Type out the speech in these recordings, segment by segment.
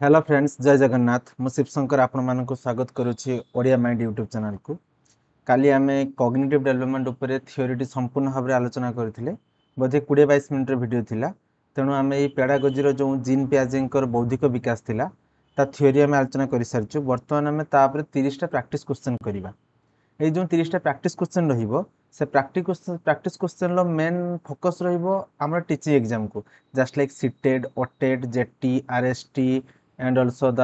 Hello friends, जय जगन्नाथ। मु शिवशंकर आपण मानक स्वागत करुच्ची ओडिया माइंड यूट्यूब चैनल को। काली आमे कॉग्निटिव डेवलपमेंट उपरे थ्योरी संपूर्ण भाव आलोचना करथिले। बोधे 20-22 मिनिट वीडियो थिला। तेणु आमे एई पेडागोजी रो जो जीन पियाजेंकर बौद्धिक विकास थिला ता थ्योरी आमे आलोचना करि सारछु। वर्तमान आमे ता उपरे 30 टा प्रैक्टिस क्वेश्चन करिबा। ये जो 30 टा प्रैक्टिस क्वेश्चन रहिबो से प्रैक्टिस क्वेश्चन लो मेन फोकस रहिबो हमर टीचिंग एग्जाम को, just like seated, ओटेड, jetty, RST and also the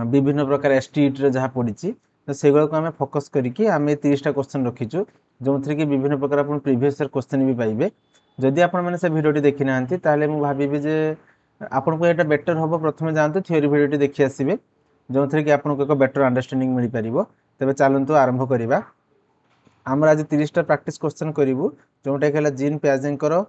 विभिन्न प्रकार एसटीईटी रे जहाँ पड़ी तो सेगुड़ा को आम फोकस करके आम 30 टा क्वेश्चन रखीचु, जो थी कि विभिन्न प्रकार आप प्रीवियस ईयर क्वेश्चन भी पाइबे। जदि आपण मैंने से वीडियो देखी ना ताले मु भाबी जे आपन को एटा बेटर होबो प्रथमे जानतु थ्योरी वीडियो देखि आसीबे, जो थी कि आपन को एक बेटर अंडरस्टैंडिंग मिल पारिबो। तबे चलंतु आरंभ करिबा। हमर आज 30 टा प्रैक्टिस क्वेश्चन करिवु, जोटा कि जीन पियाजेंकर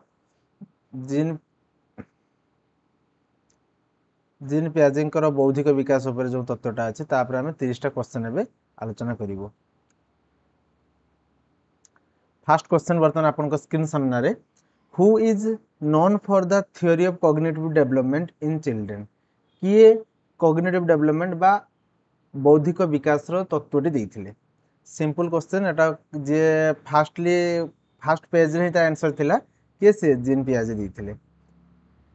जीन पियाजेंकर बौद्धिक विकास उपर जो तत्वटा अछि तापर आमे 30 टा क्वेश्चन एबे आलोचना करिवो। फर्स्ट क्वेश्चन वर्तमान आपन को स्क्रीन सामने रे, who is known for the theory of cognitive development in children. किए कॉग्निटिव डेवलपमेंट बा बौद्धिक विकास रो तत्वटी देइथिले। सिंपल क्वेश्चन एटा जे फर्स्ट पेज रे ता आंसर थिला के से जीन पियाजे देइथिले।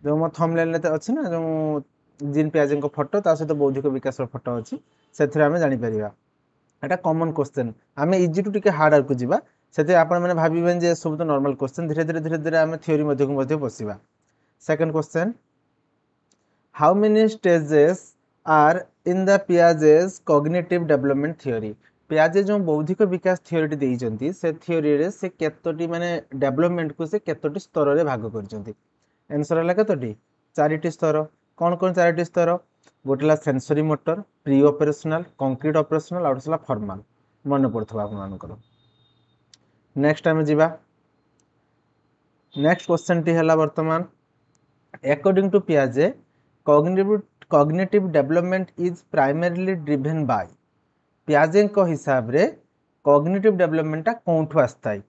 जो मो थंबनेल रे अछि ना, जो जीन पियाजे को फोटो ता सहित बौद्धिक विकास रो फोटो अछि, सेथरे आमे जानि परिबा। एटा कॉमन क्वेश्चन। आमे इजी टू टिके हार्ड आर को जिबा, सेते आपण माने भाबिबेन जे सब तो नॉर्मल क्वेश्चन। धीरे धीरे आमे थ्योरी मध्ये को मध्ये बसिबा। Second question, how many stages are in the Piaget's cognitive development theory. पियाजे जो बौद्धिक विकास थ्योरी देइचंती से थ्योरी रे से केतोटी माने डेवलपमेंट को से केतोटी स्तर रे भाग करचंती। आंसर हला केतोटी? 4टी स्तर। कौन कौन 4टी स्तर? गोटेला sensory motor, pre operational, concrete operational और सला फॉर्मल। मन पड़थबा आपन मानकर। नेक्स्ट आमे जिबा। नेक्स्ट क्वेश्चन टी हला वर्तमान, अकॉर्डिंग टू पियाजे cognitive development is primarily driven by. पियाजे को हिसाब रे कॉग्निटिव डेवलपमेंट ता कोठु आस्थाई?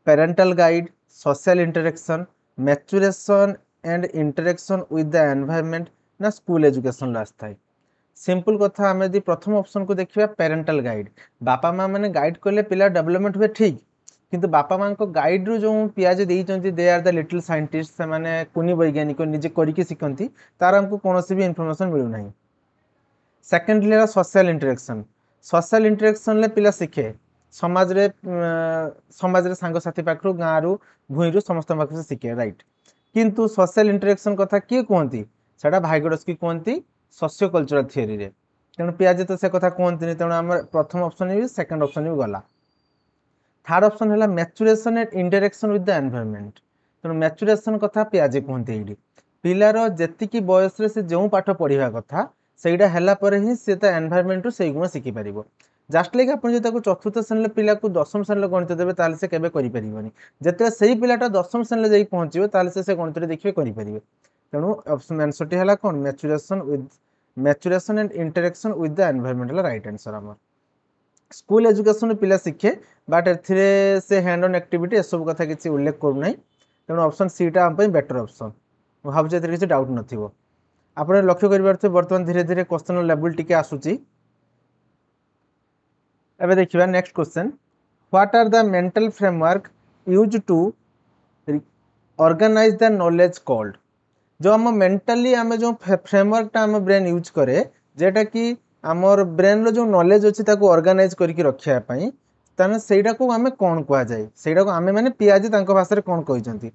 Parental guide, social interaction, maturation and interaction with the environment ना स्कूल एजुकेशन आस्थाई? सिंपल कथा, आम यदि प्रथम ऑप्शन को देखिए पेरेंटल गाइड, बापा माँ मैंने गाइड कले पिला डेवलपमेंट हुए ठीक, किंतु बापा माँ को गाइड रु जो पियाजे देइचंती they are the little scientist, से माने कुनी वैज्ञानिक निजे करके शिखंती, तार हमको कोनोसी भी इन्फॉर्मेशन मिलु नाही। Secondly social interaction. Social interaction ले पिला शिखे समाज रे सांग साथी पाखरु, गाँ रु, भूई रु, समस्त पाखरु शिखे, राइट। किंतु सोशल इंटरेक्शन कथा किए कहती? सेटा भाइगोडस्की कहती सोशियो कल्चरल थ्योरी रे। तेणु पियाजे तो से कथा कहते, तेणु आम प्रथम ऑप्शन भी सेकंड ऑप्शन भी गला। थर्ड ऑप्शन है maturation and interaction with the environment. तेणु मैच्योरेशन कथा पियाजे कहते ये पिलार जेतिकी बयस रे से जो पाठ पढ़ा कथा सेटा हैला परे ही से एनवायरनमेंट रु से गुण शिखि पारिबो। जस्ट लाइक आप चतुर्थ श्रेणी पिला को दशम श्रेणी गणित देवे ताले से केबे करि परिबोनी। जेते सेही पिलाटा दशम श्रेणी जाई पहुंचिबो ताले से गणित रे देखिबे करि परिबे। तेणु ऑप्शन आंसर टी हला कोन? Maturation and interaction with the environment हला राइट आंसर। हमर स्कूल एजुकेशन पिला शिखे, बट एथिरे से हैंड ऑन एक्टिविटी ए सब कथा किछि उल्लेख करू नै। तेणु ऑप्शन सी टा हम पे बेटर ऑप्शन। मु भाबु जे किछि डाउट नथिबो। आपण लक्ष्य करि पारथि वर्तमान धीरे धीरे क्वेश्चन लेवल टिके आसुची। एबे देखिबा next question, what are the mental framework used to organize the knowledge called. जो हम मेंटली आम जो फ्रेमवर्क टा आम ब्रेन यूज करे, जेटा कि आमर ब्रेन रो जो नॉलेज अच्छी ताको ऑर्गेनाइज करके रखिया पई, ताने सेटा को आमे कोन कुआ जाय? सेटा को आमे माने पियाजे तांको भाषा रे कोन कहिसंती?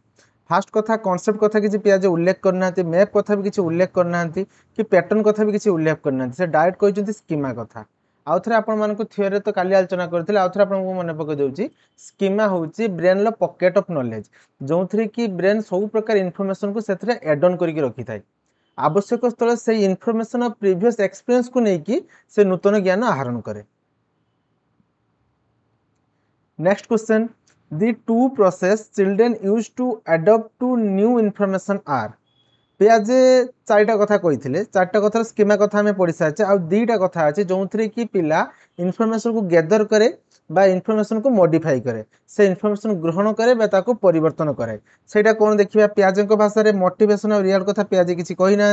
फास्ट कथा कांसेप्ट कथा किछि पियाजे उल्लेख करना, मैप कथा भी किछि उल्लेख करना, कि पैटर्न कथा भी किछि उल्लेख करना, से डायरेक्ट कहिसंती स्कीमा कथा। आउ थरे आपण मानको थ्योरी तो काली आलोचना करथिले, आउ थरे आपण को मने पके देउची। स्कीमा होउची brain low pocket of knowledge, जो थरे कि ब्रेन सब प्रकार इन्फॉर्मेशन को सेथरे एड ऑन करके रखि थाए। आवश्यक स्थल से इन्फॉर्मेशन ऑफ प्रीवियस एक्सपीरियंस को नेकी से नूतन ज्ञान आहरण करे। Next question, the two process children use to adopt to new information are. पियाजे चारिटा कथा कही, चारिटा कथार स्कीमा कथा हमें पढ़ी सारी। आ दुईटा कथा अच्छे जो थी कि पिला इन्फॉर्मेशन को गैदर करे बा इन्फॉर्मेशन को मॉडिफाई करे, से इन्फॉर्मेशन ग्रहण करे बा ताको परिवर्तन करे। सेटा कौन देखिए पियाजे भाषा रे मोटिवेशन और रियल कथा पियाजे किसी कही ना।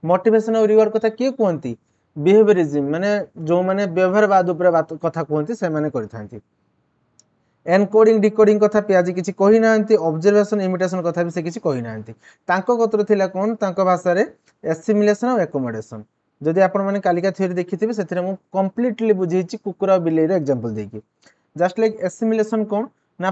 मोटिवेशन और रिवार्ड कथा किए कहती बिहेवियरिज्म माने जो माने व्यवहारवाद ऊपर कथा कहती से माने करथांती एनकोडिंग डिकोडिंग कथा पियाजी किसी कही नांती ऑब्जर्वेशन इमिटेशन कथा भी से किसी कही नांती तांको कतर थिला कोन तांको भाषा रे एसिमिलेशन और एकोमोडेशन जदि आपण माने कालिका थ्योरी देखिथिबे सेथिरे मु कंप्लीटली बुझीची कुकुर और बिल्ली रे एग्जांपल देकी जस्ट लाइक एसिमिलेशन कोन ना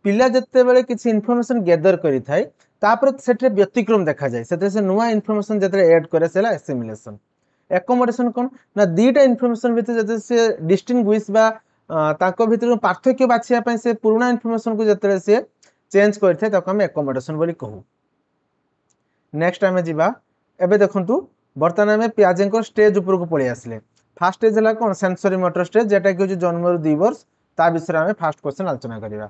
पिला जत्ते बेले किसी इन्फॉर्मेशन गैदर करि थाय तापर सेठरे व्यतिक्रम देखा जाय सेते से नुवा इन्फॉर्मेशन जत्रे ऐड करे सेला एसिमिलेशन एकोमोडेशन कोन ना दीटा इन्फॉर्मेशन भितर जते से डिस्टिंग्विश बा ताको भितर पार्थक्य बाछिया पय से पुराना इन्फॉर्मेशन को जत्रे से चेंज करथे ताको हम एकोमोडेशन बोली कहू नेक्स्ट आमे जिबा एबे देखंतु बर्तमान आमे पियाजेंको स्टेज ऊपर को पळि आसले फर्स्ट स्टेज हला कोन सेंसरी मोटर स्टेज जेटा कि जन्म रु 2 वर्ष ता विषय आमे फर्स्ट क्वेश्चन आलोचना करिवा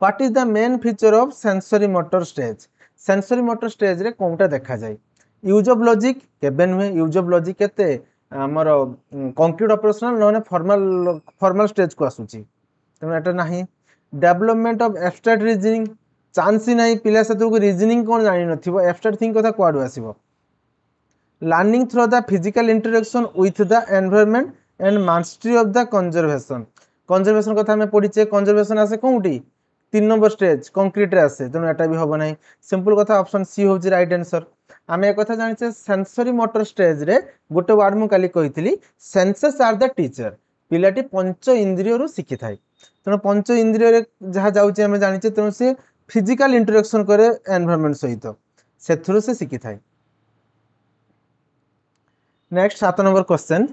what is the main feature of sensory motor stage sensory motor stage रे कोनटा देखा जाय यूज ऑफ लॉजिक केबे नुहे यूज ऑफ लॉजिक केते हमर कंक्रीट ऑपरेशनल नोने फॉर्मल स्टेज को आसुची तमे एटा नाही development of abstract reasoning chance ही नहीं पिला सेतु को रीजनिंग कोन जानि नथिबो एब्स्ट्रैक्ट थिंक कथा क्वाडु आसीबो learning through the physical interaction with the environment and mastery of the conservation कथा हमें पढ़ीचे कंजर्वेशन आसे कोउटी 3 नंबर स्टेज कंक्रीट रे आसे तनो एटा भी होबो नाही सिंपल कथा ऑप्शन सी होची राइट आंसर आमे एक कथा जानिचे सेंसरी मोटर स्टेज रे गोटे वर्ड मु काली कहितली सेंसेस आर द टीचर पिलाटी पंच इंद्रिय रु शिखि थाय तनो पंच इंद्रिय रे जहा जाउचे हमें जानिचे तनो से फिजिकल इंटरेक्शन करे एनवायरनमेंट सहित सेथुरु से शिखि थाय next 7 number question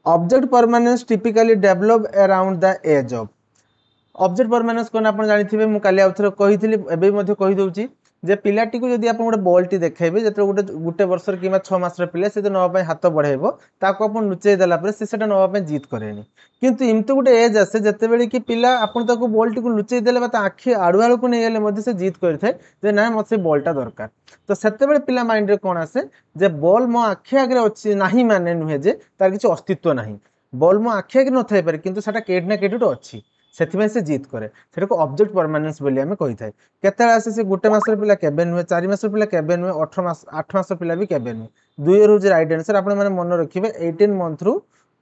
object permanence typically develop around the age of object permanence कोन आपण जानिथिबे मु काली आउथर कहितली एबे मध्ये कहि दउची जे पिलाटी को जदि आपण गोटे बॉल टी देखाइबे जते गोटे वर्षर किमा 6 मासर पिला से नवा पय हाथ बढ़ाइबो ताको आपण नुचेई देला पर से सेटा नवा पय जीत करेनी किंतु इमते गोटे एज आसे जते बेले कि पिला आपण ताको बॉल टी को लुचेई देले बा ता आखि आडुआल को नै गेले मध्ये से जीत करथाय जे ना मते बॉलटा दरकार तो सेते बेले पिला माइंड रे कोन आसे जे बॉल मो आखि आगे अछि नाही माने नुहे जे तार किछ अस्तित्व नाही बॉल मो आखि आगे न थाई पारे किंतु सेटा केट ना केट अछि सेथिमे से जीत करे सेटा को ऑब्जेक्ट परमानेंस बोली हमें कहि थाय केतेला आसे से गोटे मासर पिला केबे नुहे 4 मासर पिला केबे नुहे 18 मास 8 मासर पिला भी केबे नुहे 2 इयर होजे राइट आंसर आपण माने मन रखिबे 18 मंथ रु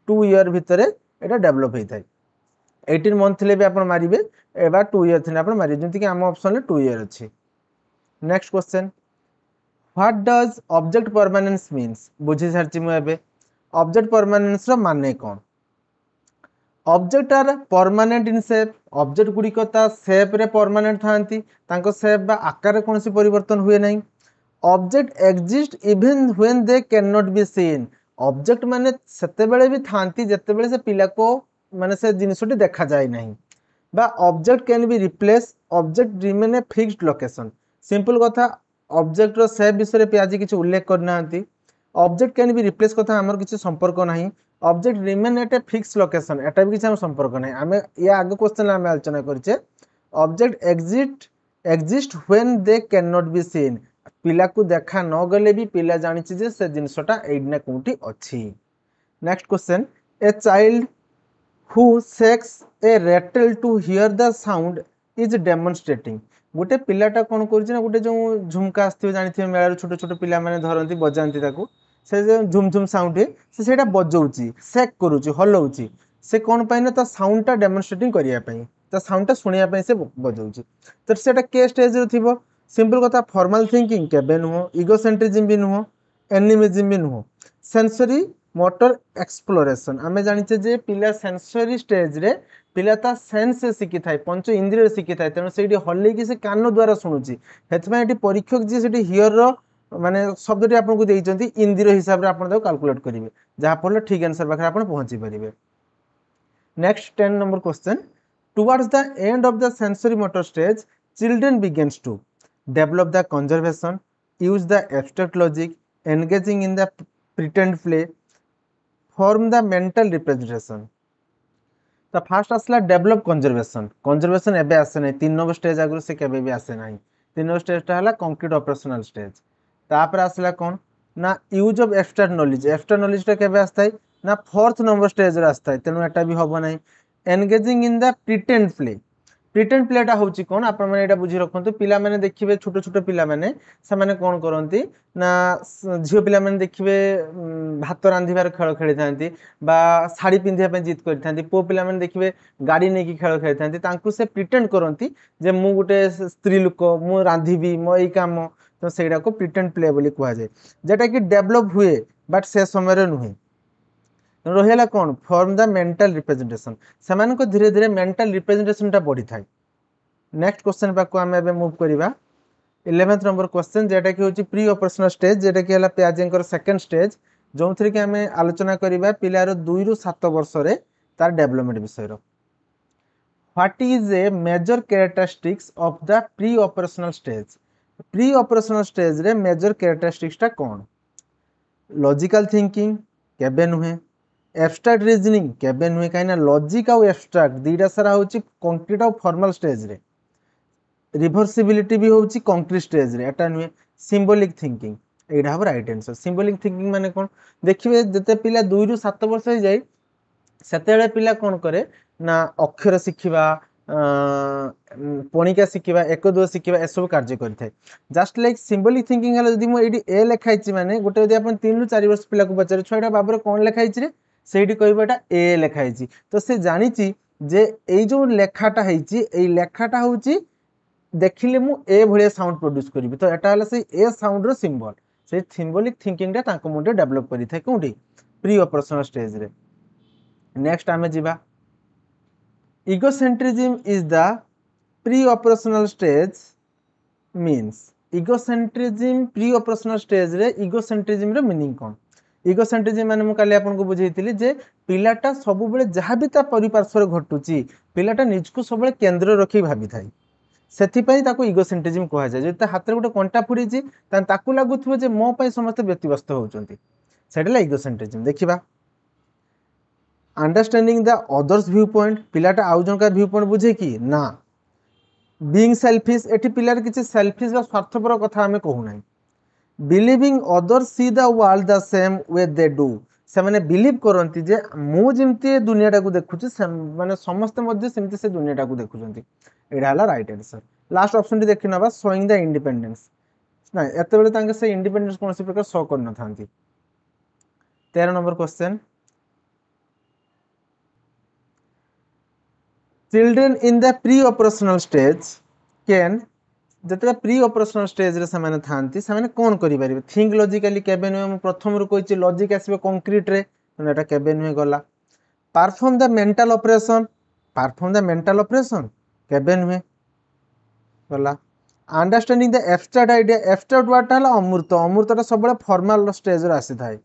2 इयर भितरे एटा डेवलप होई थाय 18 मंथ ले भी आपण मारिबे एबा 2 इयर थिने आपण मारि जंती कि हम ऑप्शन ले 2 इयर अछि next question what does object permanence means बुझी सारची मु एबे ऑब्जेक्ट परमानेंस रो माने कोन object are permanent in shape object गुडी ता शेप रे परमानेंट थांती तांको शेप बा आकार रे कोनसी परिवर्तन हुए नहीं object exist even when they can not be seen object माने सेते बेले भी थांती जते बेले से पिला को माने से जिनिसटी देखा जाय नहीं बा object can be replace object remain a fixed location simple कथा ऑब्जेक्ट रो शेप विषय रे पियाजी किछ उल्लेख करनांती ऑब्जेक्ट कैन बी रिप्लेस कथा हमर किछ संपर्क नाही object remain at a fix location एटा भी किछ हम संपर्क नाही आमे या आगे क्वेश्चन आमे आलोचना करछे object exist when they can not be seen पिला को देखा न गले भी पिला जानिछि जे से जिंसटा एडना कोठी अछि next question a child who shakes a rattle to hear the sound is demonstrating गोटे पिलाटा कोन करछि ना गोटे जो झुमका आस्थियो जानिथिबे मेला छोट छोट पिला माने धरंती बजांती ताकू से झुम झुम साउंड से सेटा बजाउची सेक करूची हलौची से कोन पाइ ना ता साउंडटा डेमोन्स्ट्रेटिंग करिया पई ता साउंडटा सुनिया पई से बजाउची तो सेटा के स्टेज रे थिबो सिंपल कथा फॉर्मल थिंकिंग केबे नुहो इगोसेंट्रिज्म भी नुहो एनिमिज्म भी नुहो सेंसरी मोटर एक्सप्लोरेशन आमे जानिचे जे पिला सेंसरी स्टेज रे पिला ता सेंस से शिखि थाय पंच इंद्रिय शिखि थाय तेनो सेठी हल्ले कि से कान द्वारा सुनुची हेतमे एठी परीक्षक जे सेठी हियर रो माने शब्दटी आपन को देइचंती इंद्रिय हिसाब रे आपन कैलकुलेट करिवे जहा फल ठीक आंसर बाखरे आपन पहुंची परिबे next 10 number question towards the end of the sensory motor stage children begins to develop the conservation use the abstract logic engaging in the pretend play form the mental representation तो fast आसला develop conservation एबे आसे नै 3 number stage आगु से केबे भी आसे नै 3 नंबर स्टेज हला कंक्रीट ऑपरेशनल स्टेज तापर आसला कोन ना यूज ऑफ एब्स्ट्रैक्ट नॉलेज टा केबे आस्ताय ना फोर्थ नंबर स्टेज रे आस्ताय तेनु एटा भी होबो नै engaging in the pretend pretend प्लेटा होची कोन आपण माने एटा बुझी रखंतु पिला माने देखिबे छोट छोट पिला माने से माने कोन करंती ना झियो पिला माने देखिबे भात रांधिबार खेल खेली थांती बा साड़ी पिंधिया पे जिद करि थांती पो पिला माने देखिबे गाड़ी नेकी खेल खेली थांती तांकु से प्रिटेंड करंती जे मु गुटे स्त्री लोक मु रांधिबी मो एई काम तो सेडा को प्रिटेंड प्ले बोली कुआ जाय जेटा कि डेवलप हुए बट से समय रे नुहे रहिला कोन फॉर्म द मेंटल रिप्रेजेंटेशन समान को धीरे धीरे मेंटल रिप्रेजेंटेशन टा बढ़ी थाई नेक्स्ट क्वेश्चन पाको आमे एबे मूव करिबा 11th नंबर क्वेश्चन जेटा कि होची प्री ऑपरेशनल स्टेज जेटा कि हला पियाजेंकर सेकंड स्टेज जोंथरे कि आमे आलोचना करिबा पिलार 2 रु 7 वर्ष रे तार डेवलपमेंट विषय रो what is a major characteristics of the pre operational stage रे मेजर कैरेक्टरिस्टिक्स टा कोन लॉजिकल थिंकिंग केबे नुहे एब्स्ट्रैक्ट रीजनिंग केबे नुहे काइना लॉजिक और एब्स्ट्रैक्ट दीटा सारा होची कंक्रीट और फॉर्मल स्टेज रे रिवर्सिबिलिटी भी होची कंक्रीट स्टेज रे एटा नुहे सिंबॉलिक थिंकिंग एडा हम राइट आंसर सिंबॉलिक थिंकिंग माने कोन देखिबे जते पिला 2 रु 7 वर्ष हो जाय सेतेले पिला कोन करे ना अक्षर शिखिबा पणिका शिखिबा एक दो शिखिबा ए सब कार्य करथाय जस्ट लाइक सिंबॉलिक थिंकिंग हला जदी मो एडी ए लिखाइछि माने गोटे जदी अपन 3 रु 4 वर्ष पिला को बचारे छयडा बाबरे कोन लिखाइछि रे सेठी कहबाटा ए लिखाइछि तो से जानिछि जे एई जो लेखाटा हेछि एई लेखाटा होछि देखिले मु ए भलिया साउंड प्रोड्यूस करिवि तो एटा हला से ए साउंड रो सिंबल से सिंबॉलिक थिंकिंग टा तांको मुंडे डेवलप करि थाय कोठी प्री ऑपरेशनल स्टेज रे नेक्स्ट आमे जिबा egocentrism is the pre operational stage means egocentrism pre operational stage रे इगोसेंट्रिज्म रो मीनिंग कोन इगोसेंट्रिज्म माने मु काली आपन को बुझेइतिली जे पिलाटा सब बेले जहां भी ता परिपार्श्व रे घटुची पिलाटा निज को सब बेले केंद्र रखी भाबी थाई सेथि पई ताको इगोसेंट्रिज्म कहै जाय जे ता हाथ रे गोटे कंटा फुडी छि ताकू लागुथबो जे मो पई समस्त व्यक्तिव्यस्त होउचंती सेडला इगोसेंट्रिज्म देखिबा understanding the others view point पिलाटा आउ जनका व्यू पॉइंट बुझे कि ना बीइंग सेल्फिश एठी पिलार किछि सेल्फिश बा स्वार्थपर कथा हमें कहू नै believing others see the world the same way they do से माने बिलीव करंती जे मु जिमती दुनियाटा को देखुची माने समस्त मध्ये सेमती से दुनियाटा को देखुचंती एडा हला right answer last option T देखि नबा शोइंग द इंडिपेंडेंस ना एते बेले तांके से इंडिपेंडेंस कोनसी प्रकार शो कर न थांती 13 number question children in the pre operational stage can जतरा प्री ऑपरेशनल स्टेज रे समान थांती समान कोन करि परिबे थिंक लॉजिकली केबे नुहे हम प्रथम रु कहिछि लॉजिक आसीबे कंक्रीट रे एटा केबे नुहे गला परफॉर्म द मेंटल ऑपरेशन केबे नुहे गला understanding the abstract idea abstract word हला अमूर्तटा सब फॉर्मल स्टेज रे आसी थाए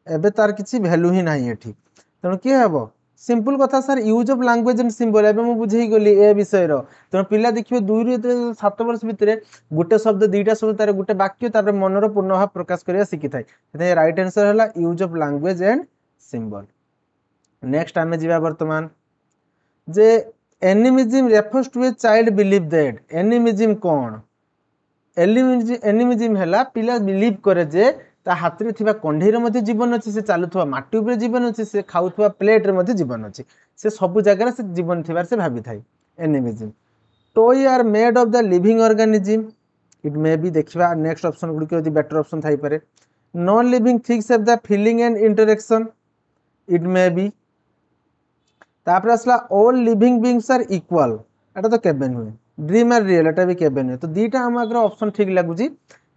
एबे तार किछि वैल्यू ही नाही एठी तनो की हेबो सिंपल कथा sir use of language and symbol एबे मु बुझेई गली ए विषय रो तो पिला देखिबे 2 रु 7 वर्ष भितरे गुटे शब्द दीटा शब्द तारे गुटे वाक्य तारे मनर पूर्ण भाव प्रकाश करिया सिखि थाई ते राइट आंसर हला use of language and symbol next आमे जिबा वर्तमान जे animism refers to a child believe that animism कोन एनिमिज्म हला पिला बिलीव करे जे ता हाथ रे थिबा कंढे रे मध्ये जीवन अछि से चालुथवा माटी ऊपर जीवन अछि से खाउथवा प्लेट रे मध्ये जीवन अछि से सब जगह से जीवन थिबार से भाबी थाई animism toy are made of the living organism it may be देखिबा नेक्स्ट ऑप्शन गुडी के बेटर ऑप्शन थाई पारे non living things have the feeling and interaction it may be तापर असला all living beings are equal एटा तो केबे नुहे ड्रीम आर रियल एटा भी केबे नुहे तो दीटा हम अगर ऑप्शन ठीक लागुची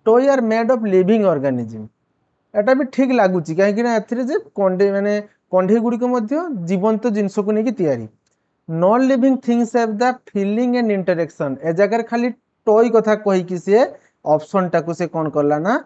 toy are made of living organism एटा भी ठीक लागुची काहे कि ना एथिरे जे कंडे माने कंढे गुडी को मध्ये जीवंत जिंस को नेकी तयारी non living things have the feeling and interaction ए जगह खाली टॉय कथा कहि कि से ऑप्शन टाको से कोन करला ना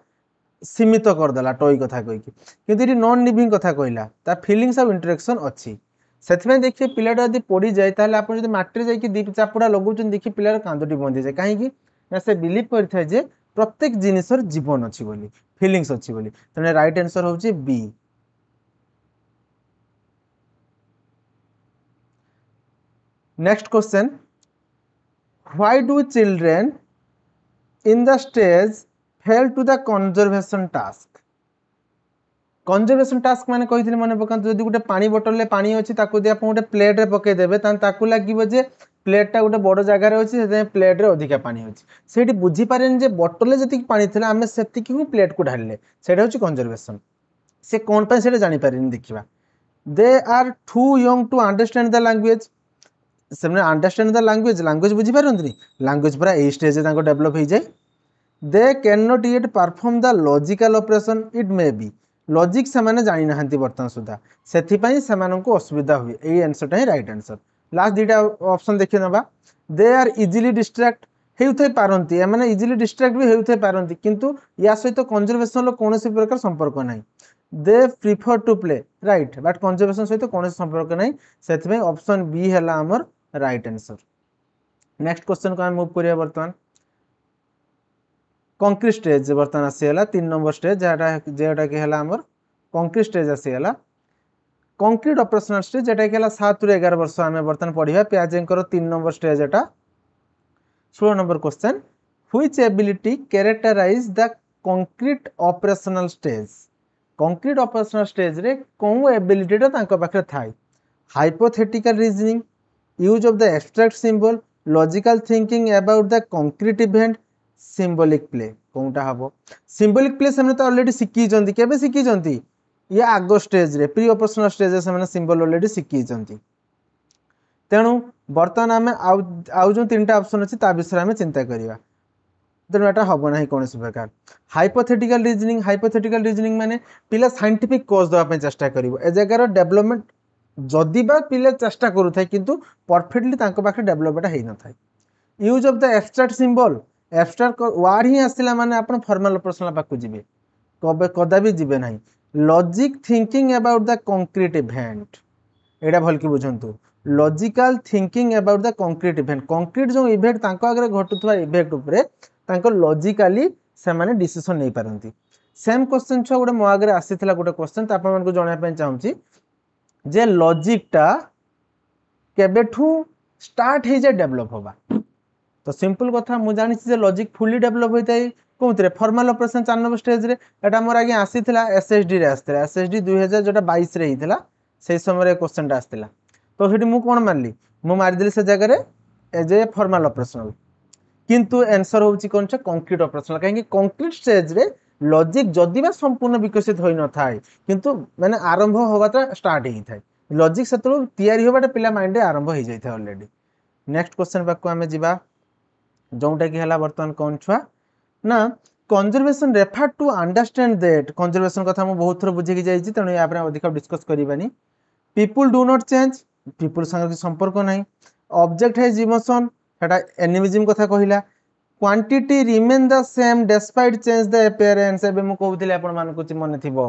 सीमित कर देला टॉय कथा कहि कि किंतु इडी नॉन लिविंग कथा कहिला ता फीलिंग्स ऑफ इंटरेक्शन अछि सेथमे देखिए पिलाटा यदि पड़ी जाए ताले आपण यदि माटी जाई कि दीप चापुडा लगौचन देखि पिलार कांदटी बंदी जाए काहे कि ना से बिलीव करथाय जे प्रत्येक जिनिसर जीवन अछि बोली फीलिंग्स अछि बोली तने राइट आंसर होची B next question why do children in the stage fail to the conservation task माने कहिथिले मने पकांत जदि गुटे पानी बोतल ले पानी अछि ताको दे आपण गुटे प्लेट रे पके देबे तान ताको लागिबो जे प्लेटा गोटे बड़ जगार अच्छे से प्लेट्रे अधिका पानी अच्छे से बुझीपारे जे बटल जी पानी थी आम से प्लेट को ढाले से कंजर्वेशन से कौन पर से जापर देखा they are too young to understand the language से अंडरस्टैंड द लैंग्वेज लैंग्वेज बुझीपारती लैंग्वेज पूरा यही स्टेज डेभलप हो जाए they can not yet perform the logical operation it may be logic से माने जानी ना बर्तमान सुधा से असुविधा हुए यही आंसर ही राइट आंसर लास्ट दुटा ऑप्शन देखिए ना दे आर इजिली डिस्ट्रैक्ट होते पारती एम इजिली डिस्ट्रैक्ट भी होते पारती किंतु या सहित कंजर्वेशन कौन प्रकार संपर्क ना they prefer to play right but conservation सहित कौन संपर्क ना से ऑप्शन बी है आमर राइट आंसर नेक्स्ट क्वेश्चन को आम मूव करिया बर्तमान कंक्रीट स्टेज बर्तमान आसीगला 3 नंबर स्टेज जोटा कि आमर कंक्रीट स्टेज आसीगला कंक्रीट ऑपरेशनल स्टेज जोटा कि 7 ରୁ 11 वर्ष आम बर्तमान पढ़ा पियाजेंकर 3 नंबर स्टेज एटा 16 number question which ability characterize the concrete operational stage रे कौन एबिलिटीटा तांको पाखरे थाई hypothetical reasoning use of the abstract symbol logical thinking about the concrete event symbolic play कौनटा हम सिंबॉलिक प्ले से ऑलरेडी शिखी केबे शिखी ये आग स्टेज रे प्री ऑपरेशनल स्टेज से सिंबल ऑलरेडी शिखी तेणु बर्तमान आम आउ जो 3टा ऑप्शन अच्छी विषय आम चिंता करवा तेणु यहाँ हम ना कौन प्रकार हाइपोथेटिकल रीजनिंग माने पिला साइंटिफिक कज देवाई चेष्टा कर जगार डेवलपमेंट जदि बा पिला चेष्टा करूए किंतु परफेक्टली पाखे डेवलपमेंट हो न था use of the abstract symbol abstract word ही आसला माने आपण फॉर्मल ऑपरेशनल पाखु जिबे कबे कदा भी जिबे नहीं logic thinking about the concrete event एटा भल कि बुझंतु logical thinking about the concrete जो इवेंट तांको आगे घटुवा इवेंट उपरे तांको लॉजिकली से माने डिसीजन नहीं पारंती सेम क्वेश्चन छो गोटे मो आगे आसीथिला गोटे क्वेश्चन तापा मानको जणाय पय चाहूची जे लॉजिकटा केबेठू स्टार्ट हे जे डेवलप होबा तो सिंपल कथा मुझे जानी लॉजिक फुली डेवलप होता है कौन फॉर्मल ऑपरेशन 4 नंबर स्टेज रे एटा मोर आगे आसीथिला एसएसडी रे आसीथिला एसएसडी 2000 जोटा 22 रे हिथिला से समय क्वेश्चन टा आसीथिला तो हेटी मु कोन मानली मु मार देली से जगह रे एज ए फॉर्मल ऑपरेशनल किंतु आंसर होची कोन छ कंक्रीट ऑपरेशनल काहे कि कंक्रीट स्टेज रे लॉजिक जदि बा संपूर्ण विकसित होई न थाए किंतु माने आरंभ होबाटा स्टार्ट ही थाए लॉजिक सेतलो तयारी होबाटा पिला माइंड रे आरंभ हो जाई थाए ऑलरेडी नेक्स्ट क्वेश्चन पाको हमें जिबा जोटा कि है बर्तमान कौन छुआ ना conservation refer to understand that conservation कथा मुझे बहुत थर बुझे जाइए तेणु या अधिक डिस्कस करवानी people do not change people संग संपर्क ना ऑब्जेक्ट है इमोशन सेटा एनिमिज्म कथा कहला quantity remain the same despite change the appearance एबे मु कहउथिले आपण मानको मन थिबो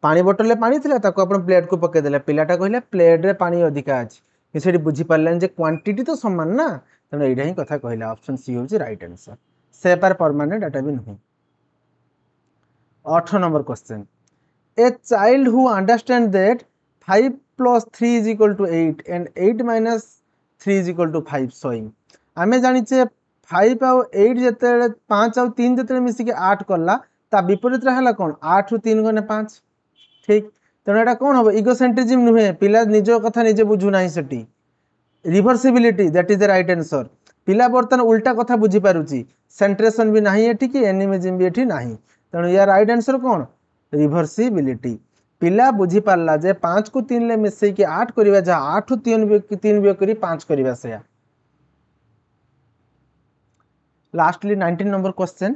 पानी बोतल में पानी थिला ताको आपण प्लेट को पके देले पिलाटा कहले प्लेट रे पानी अधिका अछि सेठी बुझी पारलन जे क्वांटिटी तो समान ना तेणु यहाँ ही कथा कहला ऑप्शन सी हूँ राइट आंसर सेपार परमानेंट डाटा भी नहीं 8 number question a child who understand that 5 + 3 = 8 and 8 - 3 = 5 showing आम जाचे 5 आउ 8 जिते 5 आउ 3 जिते मिसिक 8 कला ता विपरीत है कौन 8 ରୁ 3 गने 5 ठीक तेणु यहाँ कौन हम इगोसेंट्रिज्म नुहे पिला निज कथा निजे बुझुना सेठी reversibility that is the right answer पिला बर्तन उल्टा कथा बुझी पारुची सेंट्रेशन भी नहीं एठी कि एनिमिज्म भी एठी नहीं तेणु या राइट आंसर कौन रिभर्सिबिलिटी पिला बुझी पारला जे 5 को 3 ले मिसई कि 8 करिवा जा 8 ରୁ 3 बियोग करी 5 करिवा से lastly 19 number question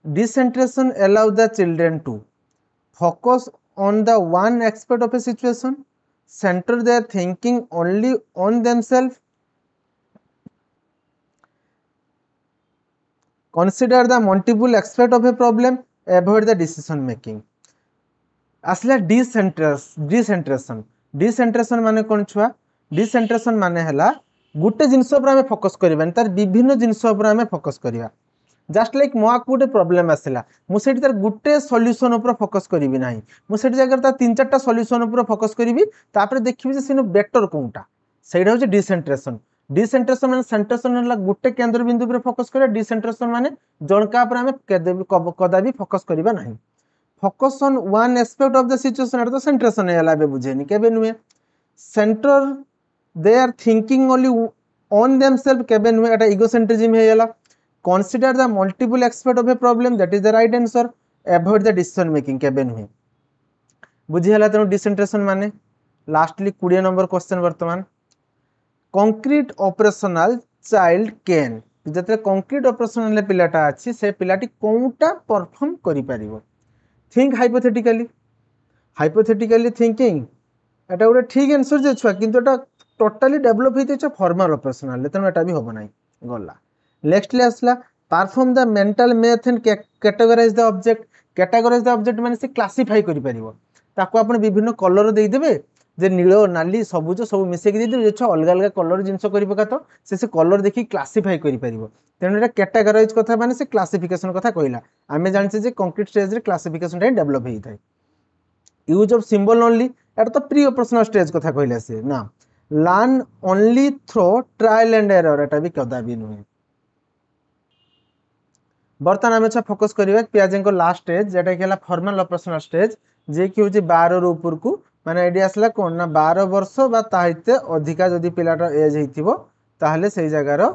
decentration allow the children to focus on the one aspect of a situation center their thinking only on themselves consider the multiple aspect of a problem avoid the decision making आसला डिसेंट्रेशन माने कौन छुआ डिसेंट्रेशन माने हला गुटे जिनस पर आमे focus करबा तार विभिन्न जिनस पर आमे फोकस करबा जस्ट लाइक मो आक गोटे प्रॉब्लम आसला मुझे तार गुटे सॉल्यूशन ऊपर फोकस करी ना मुझे जगह तार 3-4टा सॉल्यूशन ऊपर फोकस करी तापर देखिबी जे सिनो बेटर कोनटा सेटा होचे डिसेंट्रेशन डिसेंट्रेशन माने सेंट्रेशन हला गुटे केंद्र बिंदु पर फोकस करे डिसेंट्रेशन माने जनका पर आमे कदा भी फोकस करबा नहीं focus on one aspect of the situation एटा तो सेंट्रेशन हला बे बुझेनी केबे नुए center they are thinking only on themselves केबे नुहे एटा इगोसेंट्रिज्म हे गेला consider the multiple expect of a problem that is the right answer avoid the decision making केबे नुहे बुझी हला तेनु डिसेंट्रेशन माने लास्टली 20 नंबर क्वेश्चन वर्तमान कंक्रीट ऑपरेशनल चाइल्ड कैन जते कंक्रीट ऑपरेशनल पिलाटा अछि से पिलाटी कोनटा परफॉर्म करि परिबो थिंक हाइपोथेटिकली थिंकिंग एटा गोटे ठीक आंसर जे छुआ किंतु एटा टोटली डेवलप होइते छ फॉर्मल ऑपरेशनल तेनु एटा भी होबो नाही गला नेक्स्ट ले आसला perform the mental math and categorize the object माने से क्लासिफाई करि परिबो ताको आपण विभिन्न कलर देई देबे जे नील नाली सबुज सब मिसेक देई देबे जे छ अलग अलग कलर जिंस करि पका तो से कलर देखि क्लासिफाई करि परिबो तेनु एटा कैटेगराइज कथा माने से क्लासिफिकेशन कथा कहला आमे जानछे जे कंक्रीट स्टेज रे क्लासिफिकेशन टाइ डेवलप हेई थाए यूज ऑफ सिंबल ओनली एटा तो प्री ऑपरेशनल स्टेज कथा कहला से ना learn only through trial and error एटा भी कदा भी नुहे बर्तमान आमे छ फोकस करिवा पियाजे को लास्ट स्टेज जेटा केला फॉर्मल ऑपरेशनल स्टेज जे कि होची 12 रो ऊपर को माने आईडी आसला कोन ना 12 वर्ष बा ताहिते अधिका जदी पिलाटा एज हेतिबो ताहले सेही जगह रो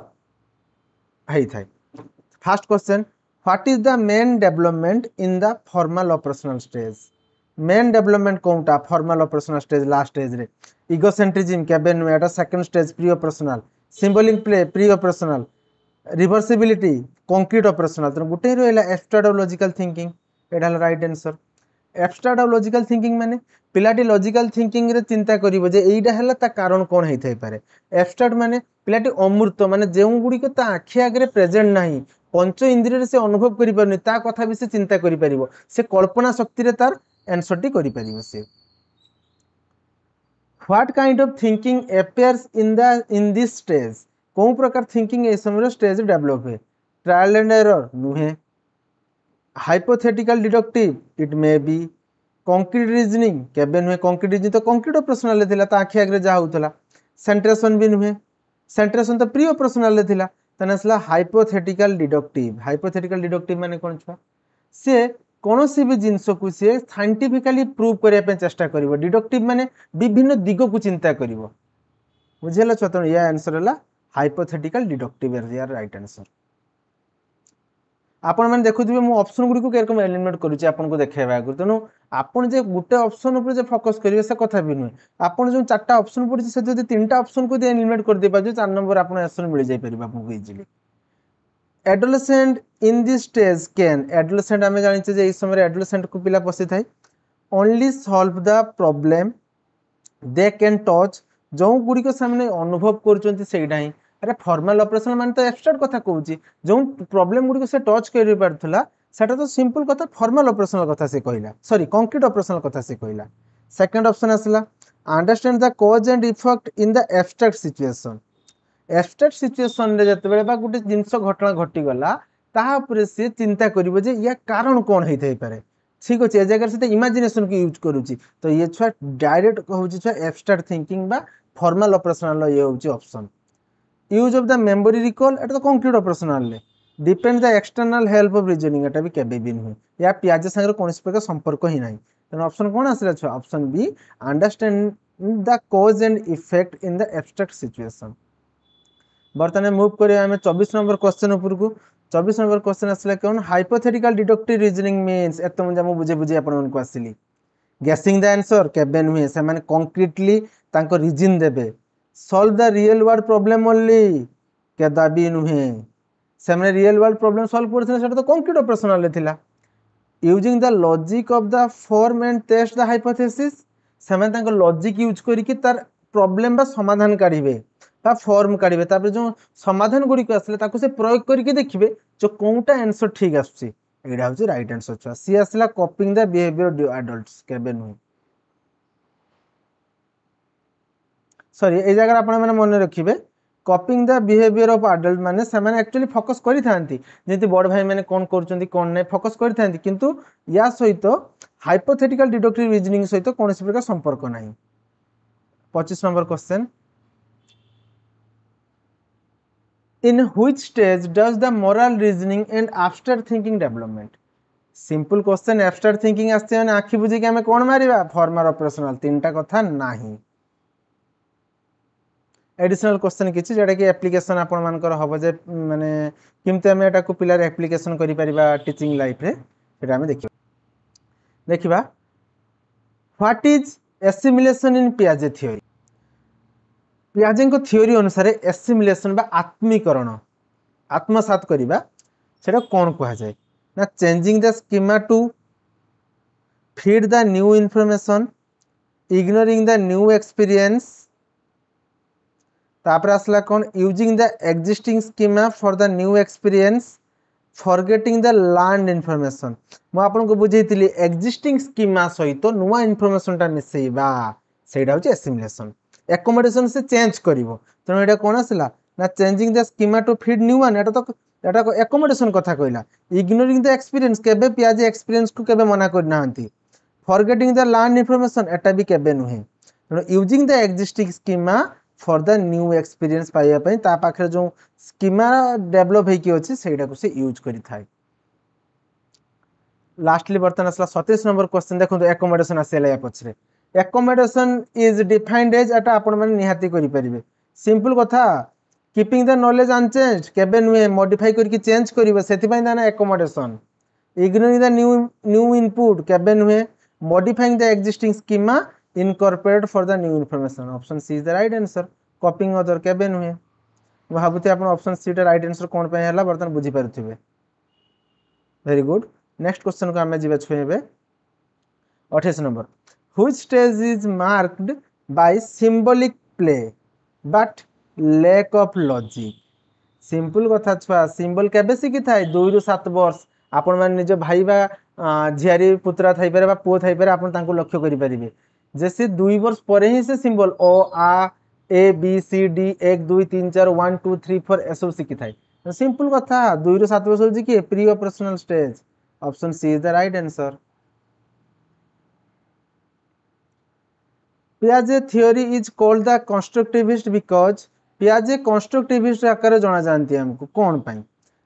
हेई थाए first question what is the main development in the formal operational stage main development कोनटा formal operational stage last stage रे इगोसेंट्रिज्म केबे नु एटा second stage pre operational symbolic play pre operational reversibility concrete operational तो गुटे रहला abstract और logical thinking एटा राइट आंसर एब्स्ट्रैक्ट और लॉजिकल थिंकिंग माने पिलाटी लॉजिकल थिंकिंग रे चिंता करिवो जे एइडा हला ता कारण कोन हेइ थाइ पारे एब्स्ट्रैक्ट माने पिलाटी अमूर्त माने जेउ गुडी को ता आखि आगरे प्रेजेंट नाही पंच इंद्रिय रे से अनुभव करि परनी ता कथा भी से चिंता करि परिवो से कल्पना शक्ति रे तार आंसर टी करि परिवो से what kind of thinking appears in this stage कौन प्रकार थिंकिंग ए समय स्टेज डेवलप है ट्रायल एंड एरर नुहे hypothetical deductive it may B concrete reasoning केबे नुहे कंक्रीट रीजनिंग तो कंक्रीट ऑपरेशनल ले थिला ता आखि आगरे जा होतला सेंट्रेशन भी नुहे सेंट्रेशन तो प्री ऑपरेशनल ले थिला तने असला हाइपोथेटिकल डिडक्टिव माने कोन छा से कोनोसी भी जिंस को से साइंटिफिकली प्रूव करिया पे चेष्टा करिवो डिडक्टिव माने विभिन्न दिगो को चिंता करिवो बुझेला छतन या आंसर हला hypothetical deductive is your right answer आपण माने देखुथिबे मु ऑप्शन गुडी को केरकम एलिमिनेट करूची आपण को देखेबा आगु तनो आपण जे गुटे ऑप्शन ऊपर जे फोकस करिवे से कथा भी नुय आपण जो चारटा ऑप्शन पड़ी से जदी तीनटा ऑप्शन को दे एलिमिनेट कर दे बाजू 4 नंबर आपण आंसर मिल जाय परिबा आपको easily adolescent in this stage can adolescent हमें जानि जे इस समय एडोलेसेंट को पिला पसी थाई only solve the problem they can touch जो गुडी को सामने अनुभव करचंती सेइडा ही अरे फॉर्मल ऑपरेशन मान तो एब्स्ट्रैक्ट कथा कहूची जो प्रॉब्लम गुडी को से टच करि परथला सेटा तो सिंपल कथा फॉर्मल ऑपरेशनल कथा से कहला सॉरी कंक्रीट ऑपरेशनल कथा से कहला सेकंड ऑप्शन आसला understand the cause and effect in the abstract situation रे जते बेले बा गुडी जिंस घटना घटी गला ताहा ऊपर से चिंता करिवो जे या कारण कोन हेइ थाइ पारे ठीक अछि ए जगह से इमेजिनेशन को यूज करूची तो ये छुआ डायरेक्ट कहूची छुआ एब्स्ट्रैक्ट थिंकिंग बा फॉर्मल ऑपरेशनल ये होची option use of the memory recall एटा तो कंक्रीट ऑपरेशनल ले depend the external help of reasoning एटा भी केबे भी नहीं या पियाजे संगे कोनोस प्रकार संपर्क ही नहीं तन ऑप्शन कोन आसला छ option be understand the cause and effect in the abstract situation बर्तमान मूव करिया हमें 24 नंबर क्वेश्चन ऊपर को 24 नंबर क्वेश्चन आसला कोन हाइपोथेटिकल डिडक्टिव रीजनिंग मींस एतो मुझे मु बुझे बुझे आपण को आसिली गेसिंग द आंसर केबे नहीं से माने कंक्रीटली तांको रीजन देबे solve the real world problem only केदा भी नुहे से माने रियल वर्ल्ड प्रॉब्लम सॉल्व करथिले सेटा तो कंक्रीट ऑपरेशनल ले थिला using the logic of the form and test the hypothesis से माने तांको लॉजिक यूज करी कि तार प्रॉब्लम बा समाधान काढिबे बा फॉर्म काढिबे तापर जो समाधान गुडी को आसले ताको से प्रयोग करी के देखिबे जो कोनटा आंसर ठीक आछी एडा होची राइट आंसर छ सी आसला copying the behaviour of adults केबे नु सॉरी ए जगह आपण माने मन रखिबे copying the behaviour of adult माने से माने एक्चुअली फोकस करि थांती जेति बड़ भाई माने कोन करचंती कोन नै फोकस करि थांती किंतु या सहित हाइपोथेटिकल डिडक्टिव रीजनिंग सहित कोनसी प्रकार संपर्क नाही 25 number question in which stage does the moral reasoning and abstract thinking development simple question abstract thinking आस्ते माने आखि बुझी के हमें कोन मारिबा फॉर्मल ऑपरेशनल तीनटा कथा नाही एडिशनल क्वेश्चन किछि जेटा कि एप्लिकेशन आपण मानकर हबो जे माने किमते हम एटा को पिलार एप्लिकेशन करि परिबा टीचिंग लाइफ रे सेटा हम देखिबा व्हाट इज एसिमिलेशन इन पियाजे थ्योरी। पियाजे को थ्योरी अनुसार एसिमिलेशन बा आत्मीकरण आत्मसात करिबा सेटा कोन कहा जाय ना changing the schema to feed the new information ignoring the new experience तापर आसला कौन using the existing schema for the new experience forgetting the learned information मु आपन को बुझेइतिली एग्जिस्टिंग स्कीमा सहित नुवा इनफॉरमेशन टा मिसेइबा सेटा होची एसिमिलेशन एकोमोडेशन से चेंज करिवो तनो एटा कोन आसला ना changing the schema to feed new one एटा एकोमोडेशन कथा कहला इग्नोरिंग द एक्सपीरियंस केबे पियाजे एक्सपीरियंस को केबे मना कर नाहंती फॉरगेटिंग द लर्नड इनफॉरमेशन एटा भी केबे नुहे तनो using the existing schema for the new experience पाइबा पई ता पाखरे जो स्कीमा डेवलप हेकी अछि सेटा को से यूज करि थाय। लास्टली बर्तन असला 37 नंबर क्वेश्चन देखो एकोमोडेशन आसेला या पछरे एकोमोडेशन इज डिफाइंड एज एटा आपण माने निहाती करि परिबे सिंपल कथा कीपिंग द नॉलेज अनचेंज्ड केबे नुए मॉडिफाई करके चेंज करिवो सेति पई दाना accommodation ignoring the new input केबे नुए modifying the existing schema incorporate for the new information option C is the right answer copying other केबे नुए भाबुते आपण ऑप्शन सी टा राइट आंसर कोन पे हला बर्तन बुझी पारथिबे वेरी गुड। नेक्स्ट क्वेश्चन को हमें जीवा छुएबे 28 number which stage is marked by symbolic play but lack of logic simple कथा छुआ सिंबल केबे सिखि थाय 2 रु 7 वर्ष आपण मान निज भाई बा झियारी पुत्रा थाई पारे बा पुओ थाई पारे आपण तांको लक्ष्य करि परिबे जैसे 2 वर्ष परे ही से सिंबल ओ आ ए बी सी डी 1 2 3 4 1 2 3 4 एसो सिखि थाय सिंपल कथा 2 रु 7 वर्ष जी कि pre operational stage option C is the right answer. पियाजे theory is called the constructivist because पियाजे constructivist आकार जाना जानती हमको कौन पाई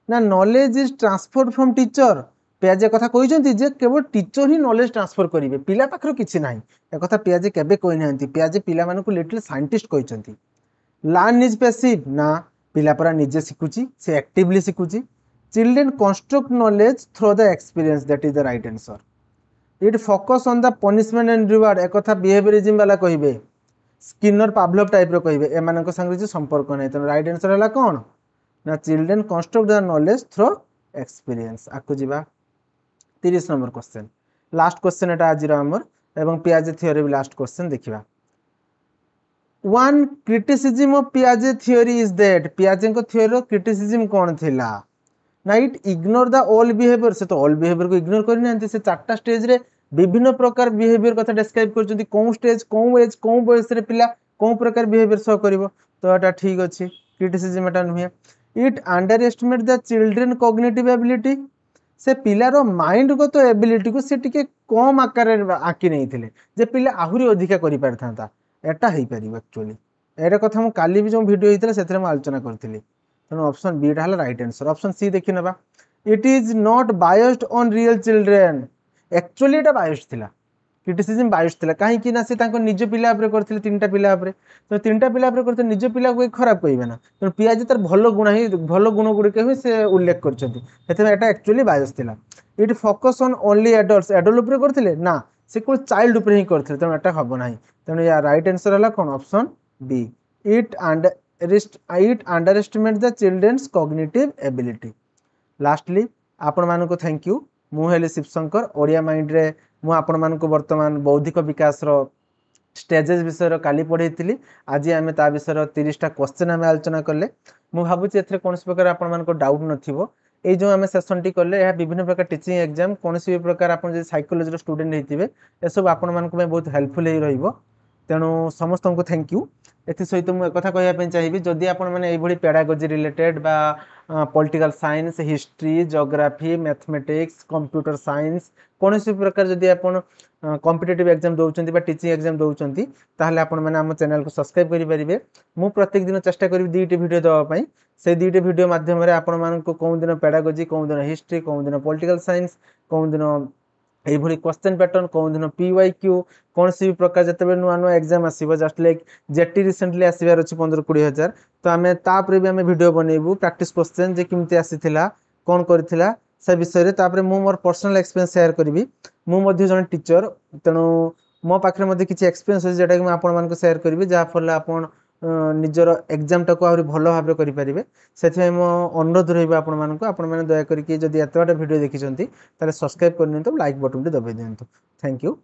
ना knowledge is transferred from teacher पियाजे कथा कहिसंती जे केवल टीचर ही नॉलेज ट्रांसफर करिवे पिला पाखर किछि नाही ए कथा पियाजे केबे कहि नांती पियाजे पिला मानकु लिटिल साइंटिस्ट कहिसंती लर्न इज पैसिव ना पिला परा निजे सिकुची से एक्टिवली सिकुची children construct knowledge through the experience that is the right answer it focus on the punishment and reward एक कथा बिहेवियरिज्म वाला कहिबे स्किनर पावलोव टाइप रो कहिबे ए मानक संगे जे संपर्क नै त राइट आंसर हला कोन ना children construct the knowledge through experience आकु जिबा 30 नंबर क्वेश्चन लास्ट क्वेश्चन एटा आज हमर एवं पियाजे थ्योरी भी लास्ट क्वेश्चन देखिबा one criticism of पियाजे theory is that पियाजे को थ्योरी रो क्रिटिसिज्म कोन थिला ना it ignore the all behaviour से तो ऑल बिहेवियर को इग्नोर करि नांती से चारटा स्टेज रे विभिन्न प्रकार बिहेवियर कथा डिस्क्राइब करचंती कोन स्टेज कोन एज कोन बयस रे पिला कोन प्रकार बिहेवियर शो करिवो तो एटा ठीक अछि क्रिटिसिज्म एटा नुहे it underestimate the children cognitive ability से पिलार माइंड को तो एबिलिटी को से टिके कम आकार आंकी नहीं थिले जे पिला आहुरी अधिका करि पारथांता एटा हेई परिबो एक्चुअली एटा कथा हम काली भी जो वीडियो हितले सेथरे हम आलोचना करथिली तेणु ऑप्शन बी हला राइट आंसर ऑप्शन सी देखि नबा it is not biased on real children actually Etah biased थिला क्रिटिसिज्म बायस्ड थिला काहे कि ना से तांको निज पिला ऊपर करथिले तीनटा पिला ऊपर तो तीनटा पिला ऊपर करथिले निज पिला को खराब कहिबे ना तेणु पियाजे तार भलो गुण गुडी के से उल्लेख करछथि हेते एटा एक्चुअली बायस्ड थिला it focus on only adults adult ऊपर करथिले ना से को चाइल्ड ऊपर ही करथिले तेणु एटा हबो नाही तेणु या राइट आंसर हला कोन option B it underestimate the children's cognitive ability. Lastly आपण मानको थैंक यू मु हेले शिवशंकर ओडिया माइंड रे मु आपण मानको वर्तमान बौद्धिक विकास रो स्टेजेस विषय काली पढ़ेइतिली आज आमे ता विषय 30 टा क्वेश्चन आमे आलोचना करले मु भाबुची एथरे कोनस प्रकार आपण मानको डाउट नथिबो ए जो आमे सेशन टी करले या विभिन्न प्रकार टीचिंग एग्जाम कोनस भी प्रकार आपण जे साइकोलॉजी रो स्टूडेंट हेतिबे ए सब आपण मानको में बहुत हेल्पफुल हे रहिबो तेणु समस्त को थैंक यू एथि सहित मुझे कथा कहवाई चाहिए जदि आपण मैंने ये पेडागोजी रिलेटेड बा political science history geography mathematics computer science कौन सी प्रकार जदि आपण कॉम्पिटिटिव एग्जाम दौरान बा टीचिंग एग्जाम दौरान ताहले आपण मैंने आम चैनल को सब्सक्राइब करेंगे मु प्रत्येक दिन चेष्टा करी 2टी वीडियो देवाई से 2टी वीडियो माध्यम आपण मानक कौन दिन पेडागोजी कौन दिन हिस्ट्री कौन दिन पॉलिटिकल साइंस कौन दिन এইଭଳି क्वेश्चन पैटर्न कौन दिन PYQ कौन सी भी प्रकार जिते नुआ नुआ एग्जाम आसो जस्ट लाइक जेटी रिसेंटली आसबार अच्छे 15-20 हजार तो आम तापर भी आम भिड बनइबू प्रैक्टिस क्वेश्चन जे केमती आसीथिला कौन करथिला से विषय तापर मु मोर पर्सनल एक्सपीरियंस शेयर करी मु जन टीचर तेणु मो पाखे किसी एक्सपीरियंस अच्छे जोटा कि मुझे शेयर करी जहाँफल आप निजर एग्जाम टाक आहरी भल भाव करेंगे से मो अनुरोध रही आपण मैंने दयाकोरी जब एत बार भिड देखी सब्सक्राइब करनी लाइक बटन टी दबाई दिंतु थैंक यू।